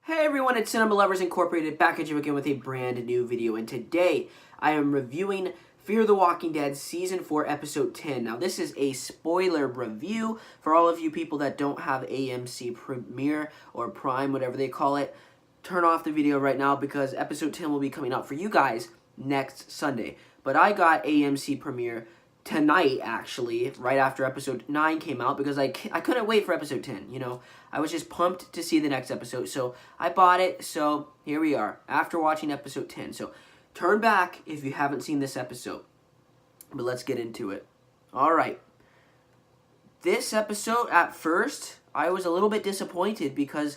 Hey everyone, it's Cinema Lovers Incorporated back at you again with a brand new video, and today I am reviewing Fear the Walking Dead Season 4 Episode 10. Now this is a spoiler review for all of you people that don't have AMC Premiere or Prime, whatever they call it. Turn off the video right now because Episode 10 will be coming out for you guys next Sunday. But I got AMC Premiere tonight, actually, right after Episode 9 came out, because I couldn't wait for Episode 10, you know. I was just pumped to see the next episode, so I bought it, so here we are, after watching Episode 10. So turn back if you haven't seen this episode, but let's get into it. Alright, this episode, at first, I was a little bit disappointed because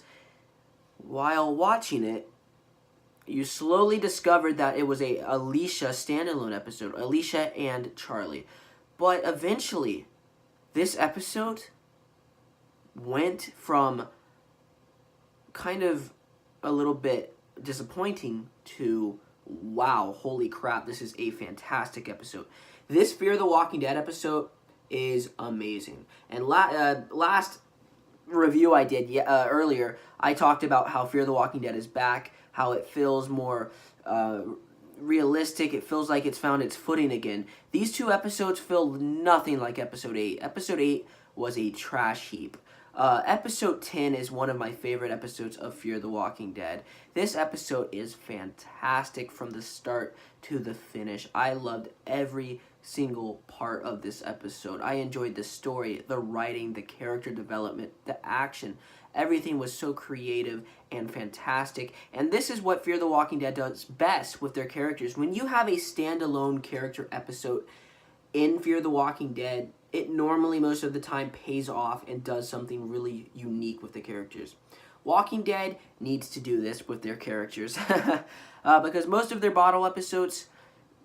while watching it, you slowly discovered that it was a Alicia standalone episode, Alicia and Charlie. But eventually, this episode went from kind of a little bit disappointing to, wow, holy crap, this is a fantastic episode. This Fear the Walking Dead episode is amazing. And last review I did earlier, I talked about how Fear the Walking Dead is back, how it feels more realistic. It feels like it's found its footing again. These two episodes feel nothing like Episode 8. Episode 8 was a trash heap. Episode 10 is one of my favorite episodes of Fear the Walking Dead. This episode is fantastic from the start to the finish. I loved every single part of this episode. I enjoyed the story, the writing, the character development, the action. Everything was so creative and fantastic. And this is what Fear the Walking Dead does best with their characters. When you have a standalone character episode in Fear the Walking Dead, it normally most of the time pays off and does something really unique with the characters. Walking Dead needs to do this with their characters because most of their bottle episodes,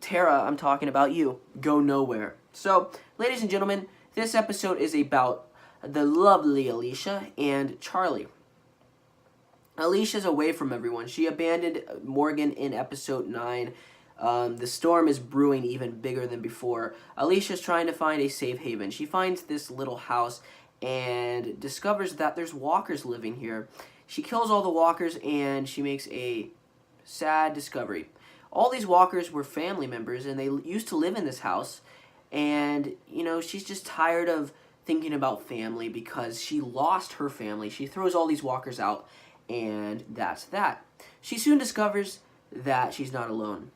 Tara, I'm talking about you, go nowhere. So, ladies and gentlemen, this episode is about the lovely Alicia and Charlie. Alicia's away from everyone. She abandoned Morgan in Episode 9. The storm is brewing even bigger than before. Alicia's trying to find a safe haven. She finds this little house and discovers that there's walkers living here. She kills all the walkers and she makes a sad discovery. All these walkers were family members and they used to live in this house. And, you know, she's just tired of thinking about family because she lost her family. She throws all these walkers out and that's that. She soon discovers that she's not alone.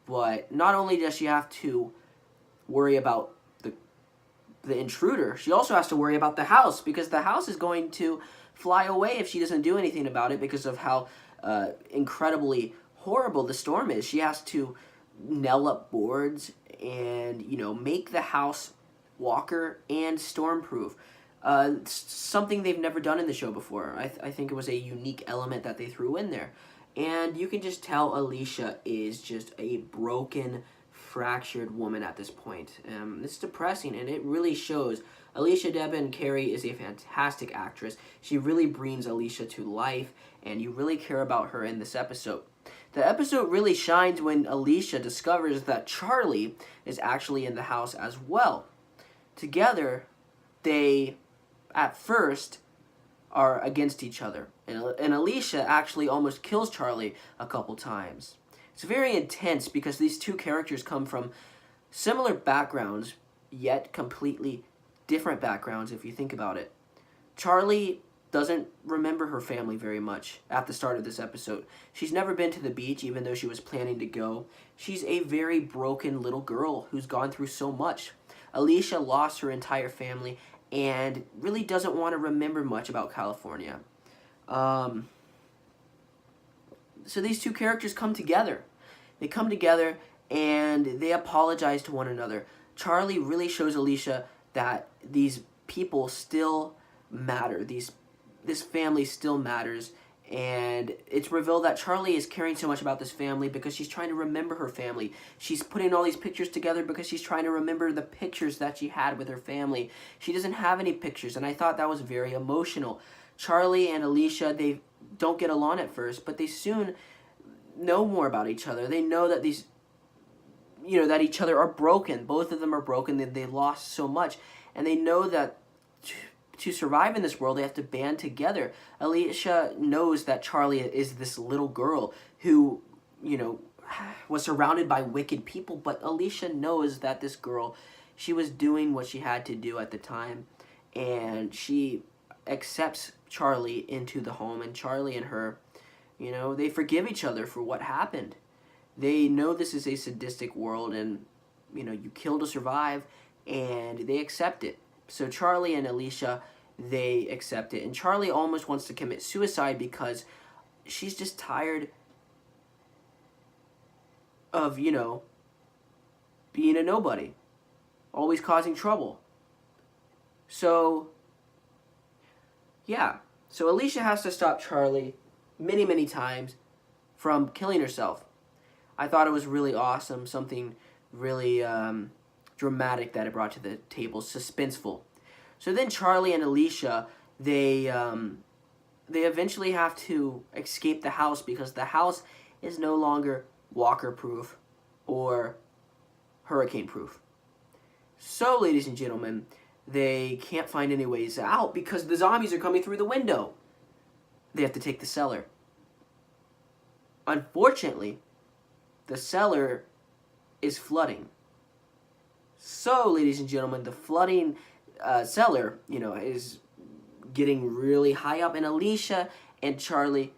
But not only does she have to worry about the intruder, she also has to worry about the house because the house is going to fly away if she doesn't do anything about it because of how incredibly horrible the storm is. She has to nail up boards and, you know, make the house walker and storm-proof. Something they've never done in the show before. I think it was a unique element that they threw in there. And you can just tell Alicia is just a broken, fractured woman at this point. It's depressing, and it really shows. Alicia Debnkary is a fantastic actress. She really brings Alicia to life, and you really care about her in this episode. The episode really shines when Alicia discovers that Charlie is actually in the house as well. Together, they, at first, are against each other. And Alicia actually almost kills Charlie a couple times. It's very intense because these two characters come from similar backgrounds, yet completely different backgrounds if you think about it. Charlie doesn't remember her family very much at the start of this episode. She's never been to the beach even though she was planning to go. She's a very broken little girl who's gone through so much. Alicia lost her entire family and really doesn't want to remember much about California. So these two characters come together. They come together and they apologize to one another. Charlie really shows Alicia that these people still matter. This family still matters. And it's revealed that Charlie is caring so much about this family because she's trying to remember her family. She's putting all these pictures together because she's trying to remember the pictures that she had with her family. She doesn't have any pictures, and I thought that was very emotional. Charlie and Alicia, they don't get along at first, but they soon know more about each other. They know that that each other are broken. Both of them are broken. They lost so much. and they know that to survive in this world, they have to band together. Alicia knows that Charlie is this little girl who, you know, was surrounded by wicked people, but Alicia knows that this girl, she was doing what she had to do at the time, and she accepts Charlie into the home, and Charlie and her, you know, they forgive each other for what happened. They know this is a sadistic world, and, you know, you kill to survive, and they accept it. So Charlie and Alicia, they accept it. And Charlie almost wants to commit suicide because she's just tired of, you know, being a nobody, always causing trouble. So, yeah. So Alicia has to stop Charlie many, many times from killing herself. I thought it was really awesome, something really dramatic that it brought to the table, suspenseful. So then Charlie and Alicia, they eventually have to escape the house because the house is no longer walker-proof or hurricane-proof. So, ladies and gentlemen, they can't find any ways out because the zombies are coming through the window. They have to take the cellar. Unfortunately, the cellar is flooding. So, ladies and gentlemen, the flooding cellar, you know, is getting really high up, and Alicia and Charlie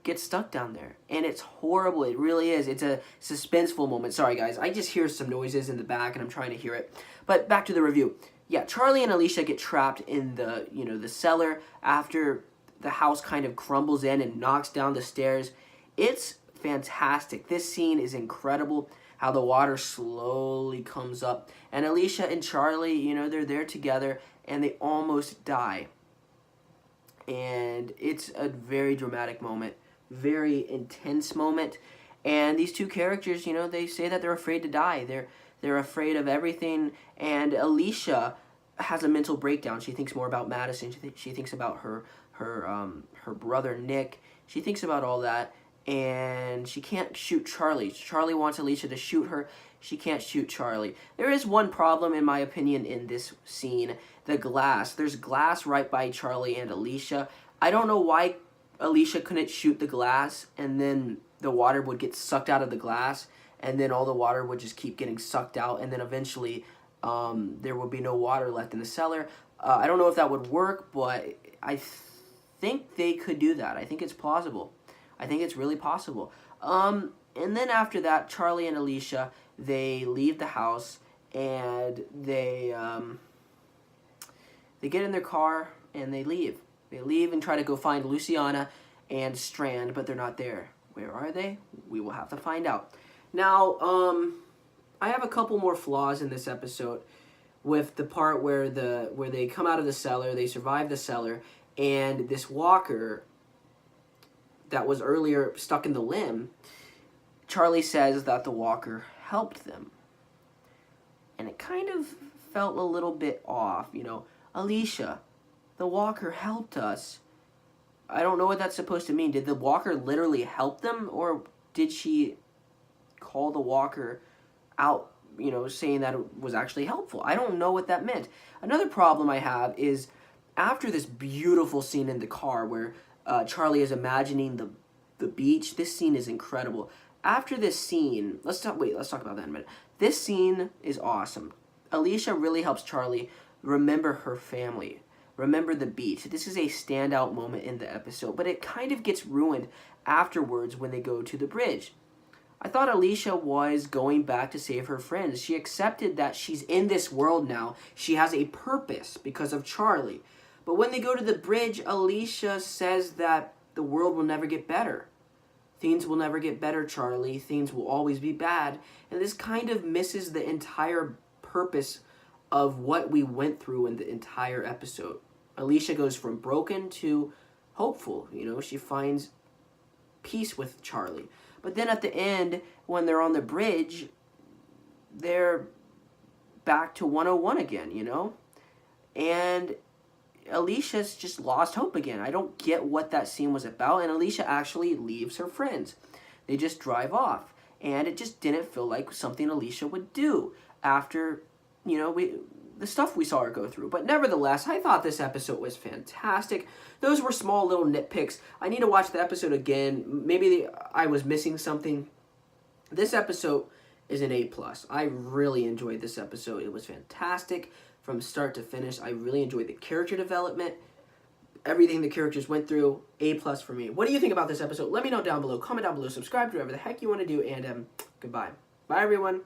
get stuck down there, and it's horrible. It really is. It's a suspenseful moment. Sorry, guys. I just hear some noises in the back, and I'm trying to hear it. But back to the review. Yeah, Charlie and Alicia get trapped in the, you know, the cellar after the house kind of crumbles in and knocks down the stairs. It's fantastic. This scene is incredible. How the water slowly comes up, and Alicia and Charlie, you know, they're there together, and they almost die. And it's a very dramatic moment, very intense moment. And these two characters, you know, they say that they're afraid to die. They're afraid of everything. And Alicia has a mental breakdown. She thinks more about Madison. She thinks about her brother Nick. She thinks about all that. And she can't shoot Charlie. Charlie wants Alicia to shoot her. She can't shoot Charlie. There is one problem, in my opinion, in this scene. The glass. There's glass right by Charlie and Alicia. I don't know why Alicia couldn't shoot the glass, and then the water would get sucked out of the glass, and then all the water would just keep getting sucked out, and then eventually there would be no water left in the cellar. I don't know if that would work, but I think they could do that. I think it's plausible. I think it's really possible. And then after that, Charlie and Alicia, they leave the house, and they get in their car, and they leave. They leave and try to go find Luciana and Strand, but they're not there. Where are they? We will have to find out. Now, I have a couple more flaws in this episode with the part where they come out of the cellar, they survive the cellar, and this walker that was earlier stuck in the limb, Charlie says that the walker helped them. And it kind of felt a little bit off, you know. Alicia, the walker helped us. I don't know what that's supposed to mean. Did the walker literally help them, or did she call the walker out, you know, saying that it was actually helpful? I don't know what that meant. Another problem I have is after this beautiful scene in the car where Charlie is imagining the beach. This scene is incredible. After this scene, let's talk about that in a minute. This scene is awesome. Alicia really helps Charlie remember her family, remember the beach. This is a standout moment in the episode, but it kind of gets ruined afterwards when they go to the bridge. I thought Alicia was going back to save her friends. She accepted that she's in this world now. She has a purpose because of Charlie. But when they go to the bridge, Alicia says that the world will never get better. Things will never get better, Charlie. Things will always be bad. And this kind of misses the entire purpose of what we went through in the entire episode. Alicia goes from broken to hopeful. You know, she finds peace with Charlie. But then at the end, when they're on the bridge, they're back to 101 again, you know? And Alicia's just lost hope again. I don't get what that scene was about, and Alicia actually leaves her friends. They just drive off, and it just didn't feel like something Alicia would do after the stuff we saw her go through. But nevertheless, I thought this episode was fantastic. Those were small little nitpicks. I need to watch the episode again. Maybe I was missing something. This episode is an A+. I really enjoyed this episode. It was fantastic from start to finish. I really enjoyed the character development. Everything the characters went through, A+ for me. What do you think about this episode? Let me know down below. Comment down below. Subscribe to whatever the heck you want to do. And goodbye. Bye, everyone.